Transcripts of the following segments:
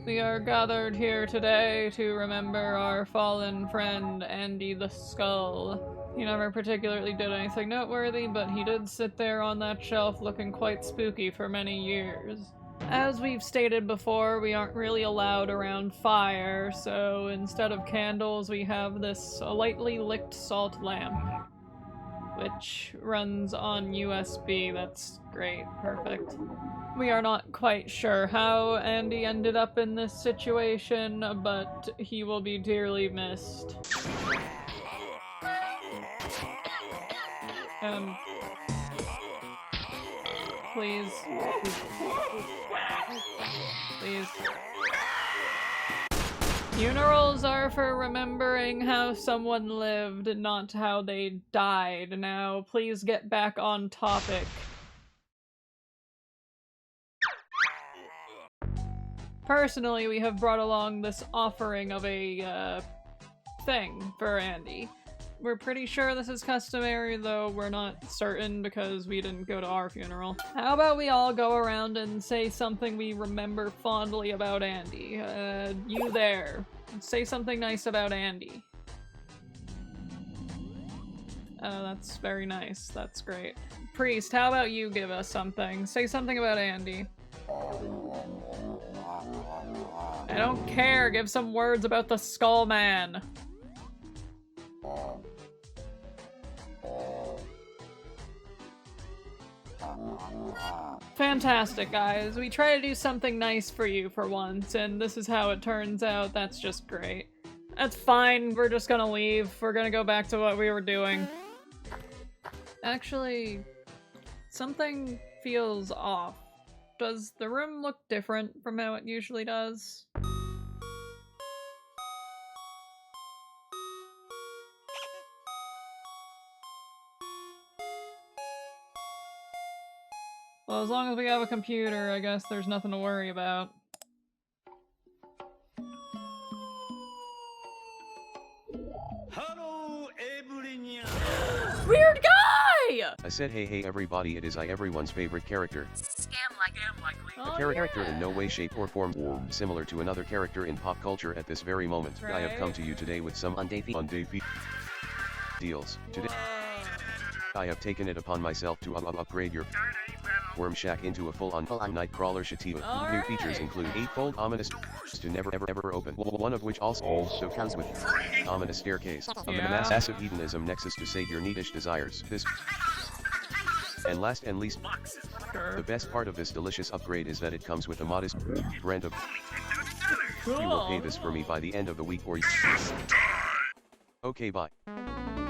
We are gathered here today to remember our fallen friend, Andy the Skull. He never particularly did anything noteworthy, but he did sit there on that shelf looking quite spooky for many years. As we've stated before, we aren't really allowed around fire, so instead of candles we have this lightly licked salt lamp, which runs on USB. That's great. Perfect. We are not quite sure how Andy ended up in this situation, but he will be dearly missed. Please. Please. Funerals are for remembering how someone lived, not how they died. Now, please get back on topic. Personally, we have brought along this offering of a, thing for Andy. We're pretty sure this is customary, though we're not certain because we didn't go to our funeral. How about we all go around and say something we remember fondly about Andy? You there. Say something nice about Andy. Oh, that's very nice. That's great. Priest, how about you give us something? Say something about Andy. I don't care. Give some words about the Skull Man. Fantastic, guys. We try to do something nice for you for once, and this is how it turns out. That's just great. That's fine. We're just gonna leave. We're gonna go back to what we were doing. Actually, something feels off. Does the room look different from how it usually does? Well, as long as we have a computer, I guess there's nothing to worry about. Hello, everyone. Weird guy! I said hey everybody, it is I, everyone's favorite character. Oh, A character in no way, shape or form similar to another character in pop culture at this very moment. I have come to you today with some undefeated deals. Today, I have taken it upon myself to upgrade your Worm Shack into a full-on Nightcrawler Shativa. New features include 8-fold ominous to never ever open, one of which also comes with ominous staircase, a massive hedonism nexus to sate your needish desires. This, and last and least, the best part of this delicious upgrade is that it comes with a modest rent of. Cool. You will pay this for me by the end of the week, or you. Okay, bye.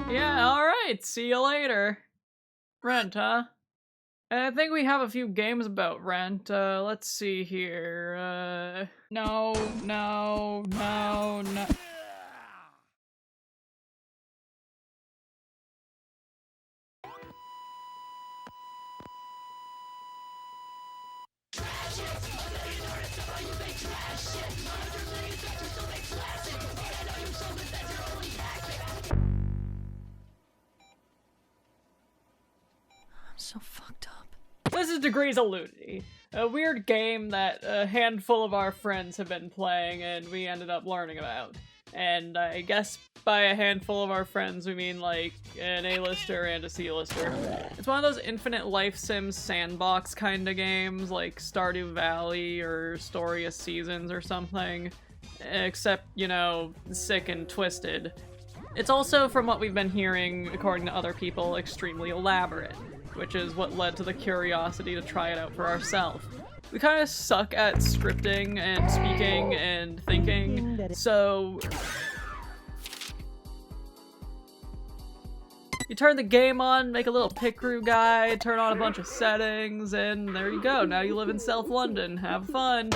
Yeah, alright, see you later. Rent, huh? I think we have a few games about rent. Let's see here. No. I'm so fucked up. This is Degrees of Lewdity, a weird game that a handful of our friends have been playing and we ended up learning about. And I guess by a handful of our friends we mean like an A-lister and a C-lister. It's one of those infinite life sims sandbox kind of games like Stardew Valley or Story of Seasons or something, except, you know, sick and twisted. It's also, from what we've been hearing, according to other people, extremely elaborate, which is what led to the curiosity to try it out for ourselves. We kind of suck at scripting and speaking and thinking, so you turn the game on, make a little pick crew guide, turn on a bunch of settings, and there you go. Now you live in South London. Have fun.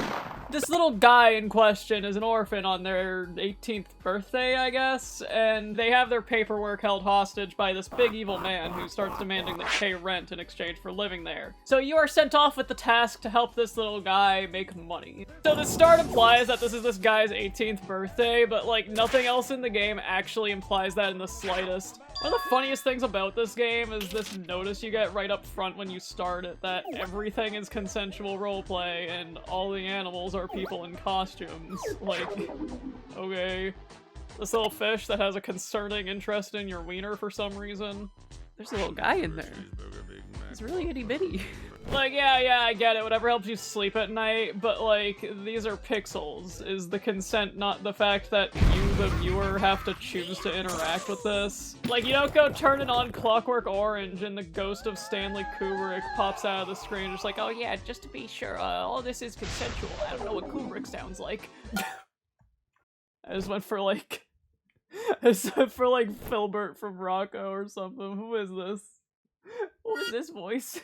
This little guy in question is an orphan on their 18th birthday, I guess, and they have their paperwork held hostage by this big evil man who starts demanding they pay rent in exchange for living there. So you are sent off with the task to help this little guy make money. So the start implies that this is this guy's 18th birthday, but like nothing else in the game actually implies that in the slightest. One of the funniest things about this game is this notice you get right up front when you start it that everything is consensual roleplay and all the animals are people in costumes. Like, okay. This little fish that has a concerning interest in your wiener for some reason. There's a little guy in there. It's really itty bitty. Like, yeah, I get it. Whatever helps you sleep at night, but like, these are pixels. Is the consent not the fact that you, the viewer, have to choose to interact with this? Like, you don't go turn it on Clockwork Orange and the ghost of Stanley Kubrick pops out of the screen just like, oh yeah, just to be sure, all this is consensual. I don't know what Kubrick sounds like. I just went for like... I just went for like Filbert from Rocco or something. Who is this? What is this voice?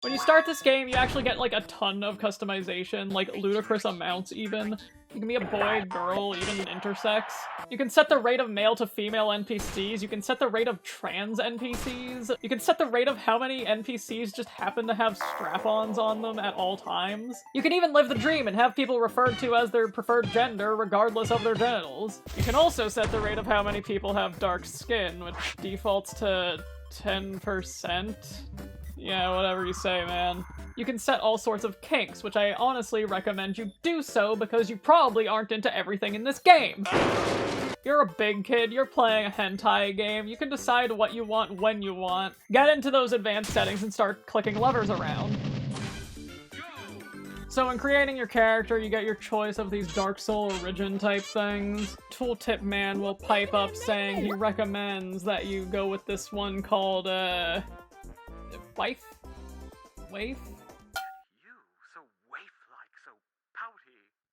When you start this game, you actually get like a ton of customization, like ludicrous amounts even. You can be a boy, girl, even intersex. You can set the rate of male to female NPCs. You can set the rate of trans NPCs. You can set the rate of how many NPCs just happen to have strap-ons on them at all times. You can even live the dream and have people referred to as their preferred gender regardless of their genitals. You can also set the rate of how many people have dark skin, which defaults to 10%. Yeah, whatever you say, man. You can set all sorts of kinks, which I honestly recommend you do so because you probably aren't into everything in this game. You're a big kid, you're playing a hentai game, you can decide what you want when you want. Get into those advanced settings and start clicking levers around. So in creating your character, you get your choice of these Dark Soul Origin type things. Tooltip Man will pipe up saying he recommends that you go with this one called, Waif? Waif? You, so waif-like, so pouty.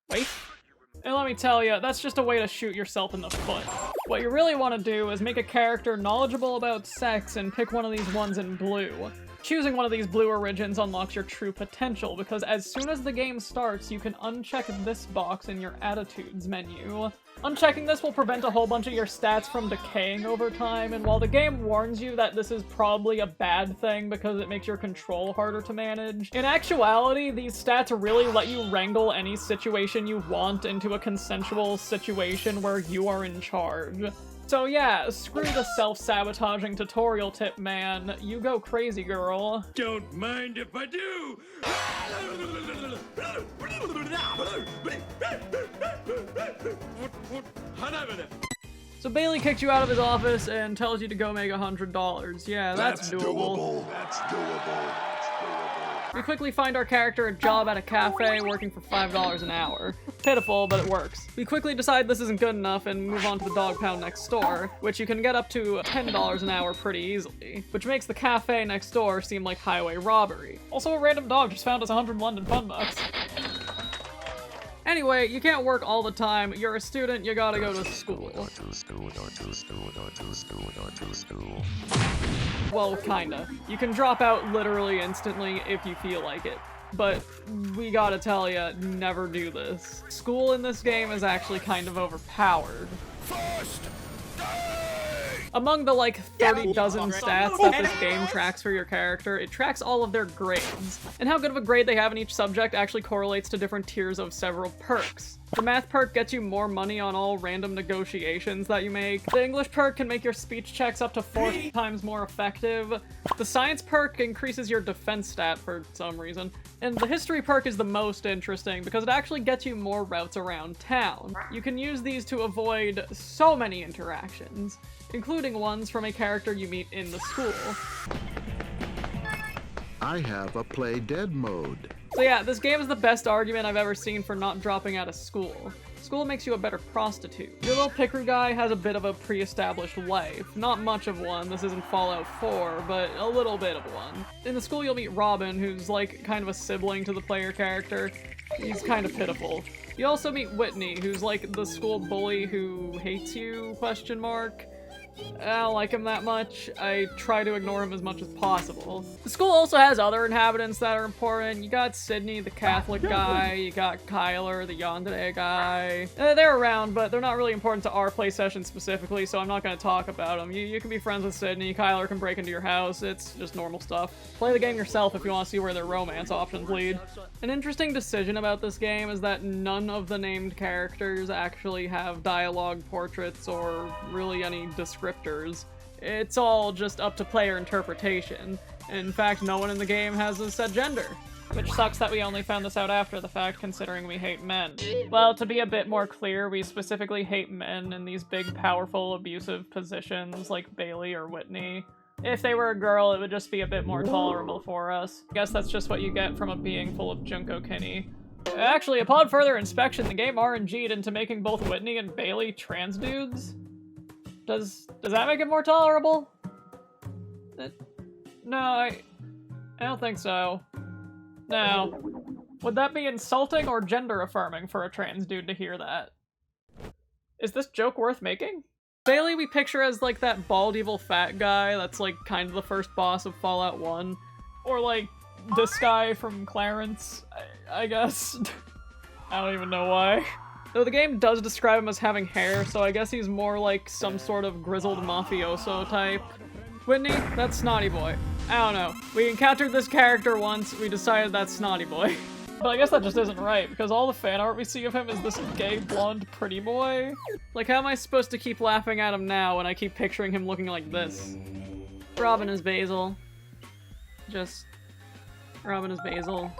Waif? And let me tell you, that's just a way to shoot yourself in the foot. What you really want to do is make a character knowledgeable about sex and pick one of these ones in blue. Choosing one of these blue origins unlocks your true potential, because as soon as the game starts, you can uncheck this box in your attitudes menu. Unchecking this will prevent a whole bunch of your stats from decaying over time, and while the game warns you that this is probably a bad thing because it makes your control harder to manage, in actuality, these stats really let you wrangle any situation you want into a consensual situation where you are in charge. So yeah, screw the self-sabotaging tutorial tip, man. You go crazy, girl. Don't mind if I do! So Bailey kicked you out of his office and tells you to go make $100. Yeah, that's doable. That's doable. We quickly find our character a job at a cafe working for $5 an hour. Pitiful, but it works. We quickly decide this isn't good enough and move on to the dog pound next door, which you can get up to $10 an hour pretty easily, which makes the cafe next door seem like highway robbery. Also, a random dog just found us 100 London fun bucks. Anyway, you can't work all the time. You're a student, you gotta go to school. Well, kinda. You can drop out literally instantly if you feel like it. But we gotta tell ya, never do this. School in this game is actually kind of overpowered. Among the like 30 dozen stats that this game tracks for your character, it tracks all of their grades. And how good of a grade they have in each subject actually correlates to different tiers of several perks. The math perk gets you more money on all random negotiations that you make. The English perk can make your speech checks up to 4 times more effective. The science perk increases your defense stat for some reason. And the history perk is the most interesting because it actually gets you more routes around town. You can use these to avoid so many interactions, including ones from a character you meet in the school. I have a play dead mode. So yeah, this game is the best argument I've ever seen for not dropping out of school. School makes you a better prostitute. Your little picker guy has a bit of a pre-established life. Not much of one, this isn't Fallout 4, but a little bit of one. In the school you'll meet Robin, who's like kind of a sibling to the player character. He's kind of pitiful. You also meet Whitney, who's like the school bully who hates you, question mark. I don't like him that much. I try to ignore him as much as possible. The school also has other inhabitants that are important. You got Sydney, the Catholic guy. You got Kyler, the yandere guy. They're around, but they're not really important to our play session specifically, so I'm not going to talk about them. You can be friends with Sydney. Kyler can break into your house. It's just normal stuff. Play the game yourself if you want to see where their romance options lead. An interesting decision about this game is that none of the named characters actually have dialogue portraits or really any descriptors. It's all just up to player interpretation. In fact, no one in the game has a set gender. Which sucks that we only found this out after the fact, considering we hate men. Well, to be a bit more clear, we specifically hate men in these big, powerful, abusive positions like Bailey or Whitney. If they were a girl, it would just be a bit more tolerable for us. I guess that's just what you get from a being full of Junko Kinney. Actually, upon further inspection, the game RNG'd into making both Whitney and Bailey trans dudes. Does that make it more tolerable? No, I don't think so. No. Would that be insulting or gender affirming for a trans dude to hear that? Is this joke worth making? Bailey we picture as like that bald evil fat guy that's like kind of the first boss of Fallout 1. Or like this guy from Clarence, I guess. I don't even know why. Though the game does describe him as having hair, so I guess he's more like some sort of grizzled mafioso type. Whitney, that's Snotty Boy. I don't know. We encountered this character once, we decided that's Snotty Boy. But I guess that just isn't right, because all the fan art we see of him is this gay, blonde, pretty boy. Like, how am I supposed to keep laughing at him now when I keep picturing him looking like this? Robin is Basil. Just... Robin is Basil.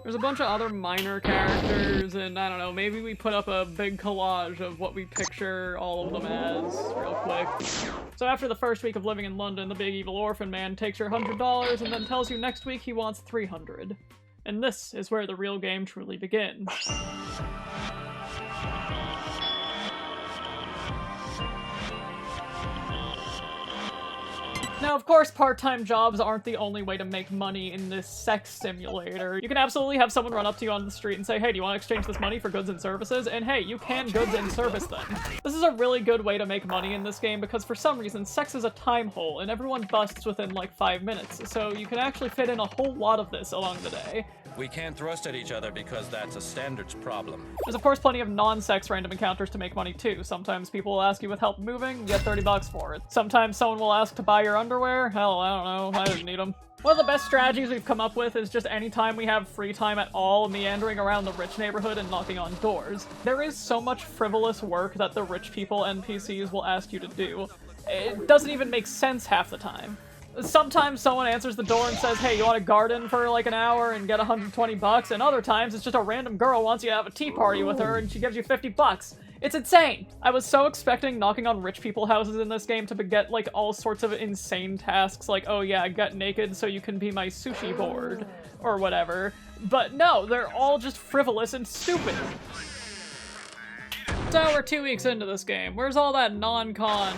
There's a bunch of other minor characters, and I don't know, maybe we put up a big collage of what we picture all of them as, real quick. So after the first week of living in London, the big evil orphan man takes your $100 and then tells you next week he wants $300. And this is where the real game truly begins. Now, of course, part-time jobs aren't the only way to make money in this sex simulator. You can absolutely have someone run up to you on the street and say, hey, do you want to exchange this money for goods and services? And hey, you can goods and service them. This is a really good way to make money in this game because for some reason, sex is a time hole and everyone busts within like 5 minutes, so you can actually fit in a whole lot of this along the day. We can't thrust at each other because that's a standards problem. There's of course plenty of non-sex random encounters to make money too. Sometimes people will ask you with help moving, you get 30 bucks for it. Sometimes someone will ask to buy your underwear. Hell, I don't know, I didn't need them. One of the best strategies we've come up with is just anytime we have free time at all, meandering around the rich neighborhood and knocking on doors. There is so much frivolous work that the rich people NPCs will ask you to do. It doesn't even make sense half the time. Sometimes someone answers the door and says, hey, you want to garden for like an hour and get 120 bucks? And other times it's just a random girl wants you to have a tea party with her and she gives you 50 bucks. It's insane! I was so expecting knocking on rich people houses in this game to get like all sorts of insane tasks like, oh yeah, get naked so you can be my sushi board, or whatever. But no, they're all just frivolous and stupid. So we're 2 weeks into this game. Where's all that non-con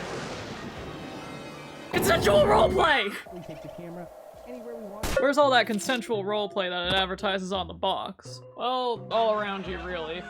consensual roleplay? We take the camera anywhere we want. Where's all that consensual roleplay that it advertises on the box? Well, all around you, really.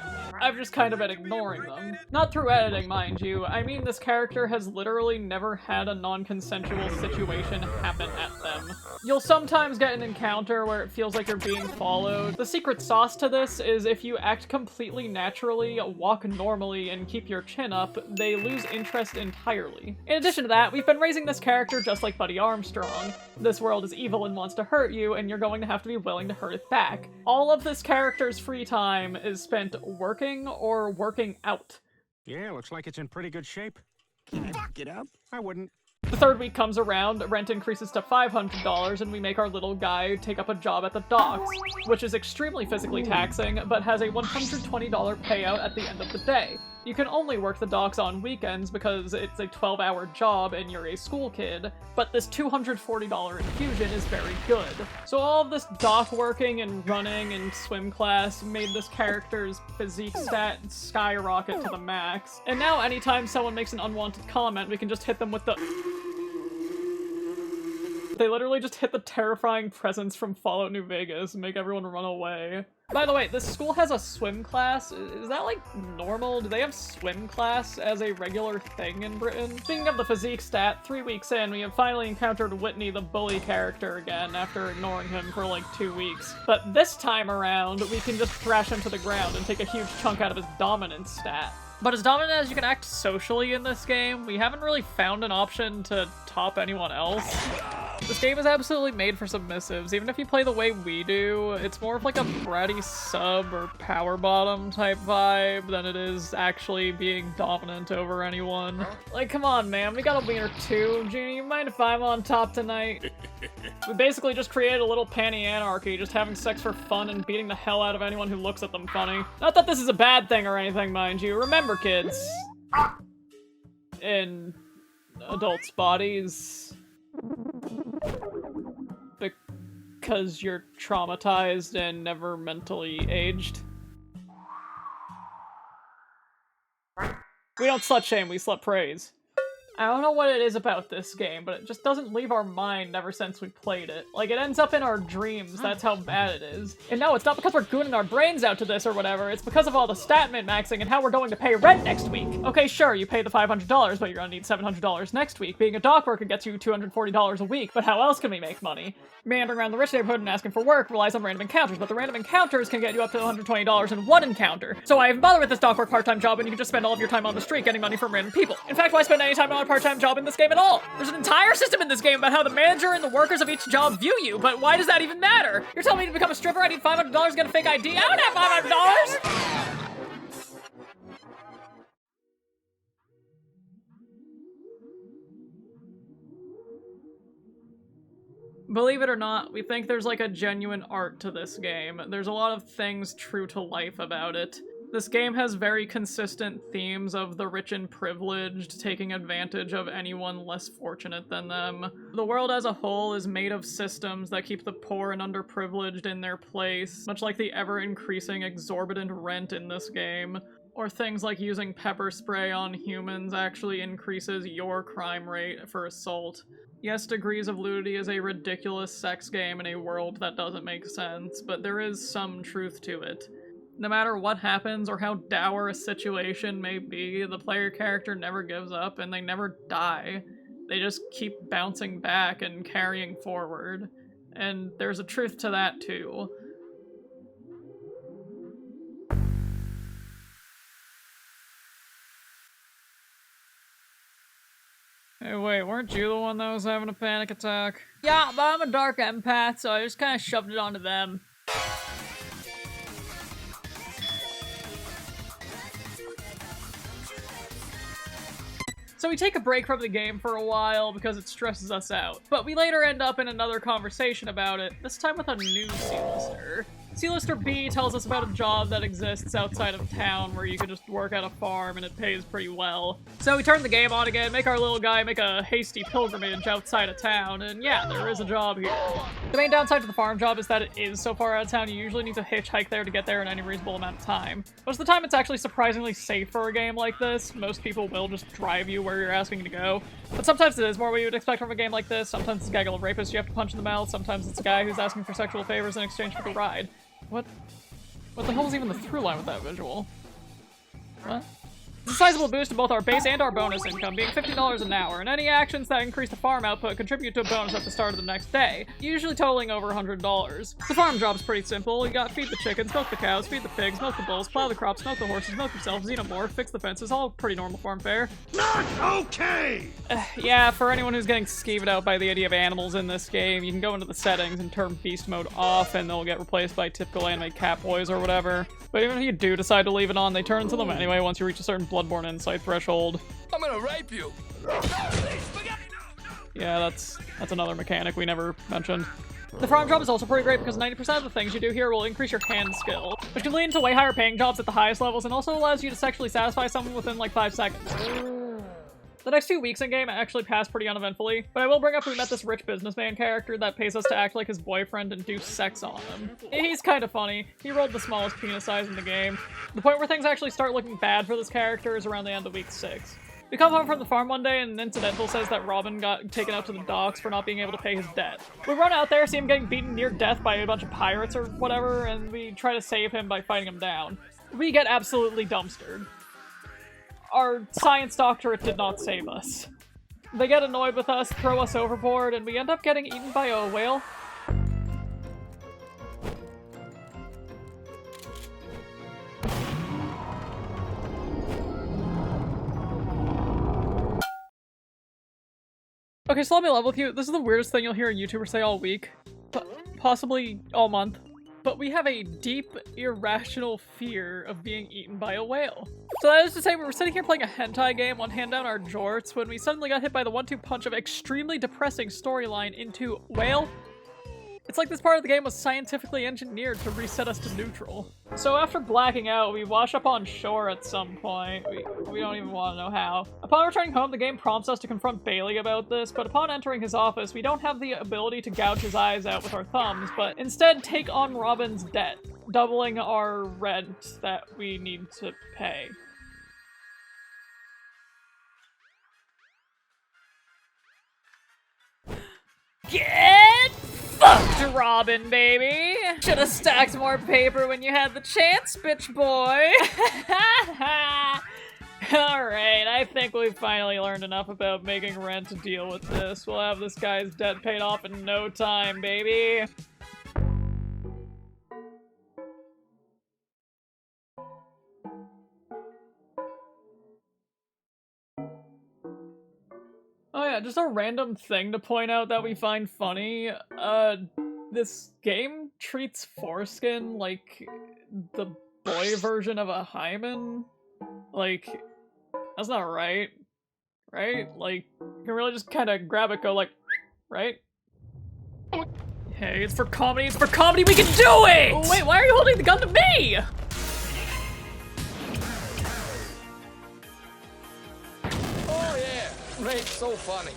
I've just kind of been ignoring them. Not through editing, mind you. I mean, this character has literally never had a non-consensual situation happen at them. You'll sometimes get an encounter where it feels like you're being followed. The secret sauce to this is if you act completely naturally, walk normally, and keep your chin up, they lose interest entirely. In addition to that, we've been raising this character just like Buddy Armstrong. This world is evil and wants to hurt you, and you're going to have to be willing to hurt it back. All of this character's free time is spent working or working out. Yeah, looks like it's in pretty good shape. Can I fuck it up? I wouldn't. The third week comes around, rent increases to $500, and we make our little guy take up a job at the docks, which is extremely physically taxing, but has a $120 payout at the end of the day. You can only work the docks on weekends because it's a 12-hour job and you're a school kid, but this $240 infusion is very good. So all of this dock working and running and swim class made this character's physique stat skyrocket to the max. And now anytime someone makes an unwanted comment, we can just hit them with the... They literally just hit the terrifying presence from Fallout New Vegas and make everyone run away. By the way, this school has a swim class. Is that like normal? Do they have swim class as a regular thing in Britain? Speaking of the physique stat, 3 weeks in, we have finally encountered Whitney, the bully character, again after ignoring him for like 2 weeks. But this time around, we can just thrash him to the ground and take a huge chunk out of his dominance stat. But as dominant as you can act socially in this game, we haven't really found an option to top anyone else. This game is absolutely made for submissives. Even if you play the way we do, it's more of like a bratty sub or power bottom type vibe than it is actually being dominant over anyone. Like, come on, man, we got a wiener too. Genie, you mind if I'm on top tonight? We basically just created a little panty anarchy, just having sex for fun and beating the hell out of anyone who looks at them funny. Not that this is a bad thing or anything, mind you. Remember, kids. In adults' bodies. Because you're traumatized and never mentally aged. We don't slut shame, we slut praise. I don't know what it is about this game, but it just doesn't leave our mind ever since we played it. Like, it ends up in our dreams, that's how bad it is. And no, it's not because we're gooning our brains out to this or whatever, it's because of all the stat min-maxing and how we're going to pay rent next week. Okay, sure, you pay the $500, but you're gonna need $700 next week. Being a dock worker gets you $240 a week, but how else can we make money? Meandering around the rich neighborhood and asking for work relies on random encounters, but the random encounters can get you up to $120 in one encounter. So I even bother with this dock work part-time job when you can just spend all of your time on the street getting money from random people. In fact, why spend any time on a part-time job in this game at all? There's an entire system in this game about how the manager and the workers of each job view you, but why does that even matter? You're telling me to become a stripper I need $500 to get a fake ID? I don't have $500! Believe it or not, we think there's like a genuine art to this game. There's a lot of things true to life about it. This game has very consistent themes of the rich and privileged taking advantage of anyone less fortunate than them. The world as a whole is made of systems that keep the poor and underprivileged in their place, much like the ever-increasing exorbitant rent in this game. Or things like using pepper spray on humans actually increases your crime rate for assault. Yes, Degrees of Lewdity is a ridiculous sex game in a world that doesn't make sense, but there is some truth to it. No matter what happens or how dour a situation may be, the player character never gives up and they never die. They just keep bouncing back and carrying forward. And there's a truth to that too. Hey, wait, weren't you the one that was having a panic attack? Yeah, but I'm a dark empath, so I just kind of shoved it onto them. So we take a break from the game for a while because it stresses us out. But we later end up in another conversation about it, this time with a new C-lister. C-lister B tells us about a job that exists outside of town where you can just work at a farm and it pays pretty well. So we turn the game on again, make our little guy make a hasty pilgrimage outside of town, and yeah, there is a job here. The main downside to the farm job is that it is so far out of town you usually need to hitchhike there to get there in any reasonable amount of time. Most of the time it's actually surprisingly safe for a game like this. Most people will just drive you where you're asking to go. But sometimes it is more what you would expect from a game like this. Sometimes it's a gaggle of rapists you have to punch in the mouth, sometimes it's a guy who's asking for sexual favors in exchange for the ride. What the hell is even the through line with that visual? What? It's a sizable boost to both our base and our bonus income, being $50 an hour, and any actions that increase the farm output contribute to a bonus at the start of the next day, usually totaling over $100. The farm job's pretty simple. You got feed the chickens, milk the cows, feed the pigs, milk the bulls, plow the crops, milk the horses, milk yourself, xenomorph, fix the fences, all pretty normal farm fare. Not okay! Yeah, for anyone who's getting skeeved out by the idea of animals in this game, you can go into the settings and turn beast mode off and they'll get replaced by typical anime cat boys or whatever. But even if you do decide to leave it on, they turn into them anyway once you reach a certain Bloodborne insight threshold. I'm gonna rape you! Yeah, that's another mechanic we never mentioned. The farm job is also pretty great because 90% of the things you do here will increase your hand skill, which can lead into way higher paying jobs at the highest levels and also allows you to sexually satisfy someone within like 5 seconds. The next 2 weeks in game actually passed pretty uneventfully, but I will bring up we met this rich businessman character that pays us to act like his boyfriend and do sex on him. He's kind of funny. He rolled the smallest penis size in the game. The point where things actually start looking bad for this character is around the end of week 6. We come home from the farm one day and an incidental says that Robin got taken out to the docks for not being able to pay his debt. We run out there, see him getting beaten near death by a bunch of pirates or whatever, and we try to save him by fighting him down. We get absolutely dumpstered. Our science doctorate did not save us. They get annoyed with us, throw us overboard, and we end up getting eaten by a whale. Okay, so let me level with you. This is the weirdest thing you'll hear a YouTuber say all week. Possibly all month. But we have a deep, irrational fear of being eaten by a whale. So that is to say, we were sitting here playing a hentai game, one hand down our jorts, when we suddenly got hit by the 1-2 punch of extremely depressing storyline into whale. It's like this part of the game was scientifically engineered to reset us to neutral. So after blacking out, we wash up on shore at some point. We don't even want to know how. Upon returning home, the game prompts us to confront Bailey about this, but upon entering his office, we don't have the ability to gouge his eyes out with our thumbs, but instead take on Robin's debt, doubling our rent that we need to pay. Get fucked, Robin, baby! Should've stacked more paper when you had the chance, bitch boy! Alright, I think we've finally learned enough about making rent to deal with this. We'll have this guy's debt paid off in no time, baby! Oh yeah, just a random thing to point out that we find funny. This game treats foreskin like the boy version of a hymen. Like, that's not right. Right? Like, you can really just kind of grab it, go like, right? Hey, it's for comedy, we can do it! Oh, wait, why are you holding the gun to me? Oh yeah, Rape's so funny.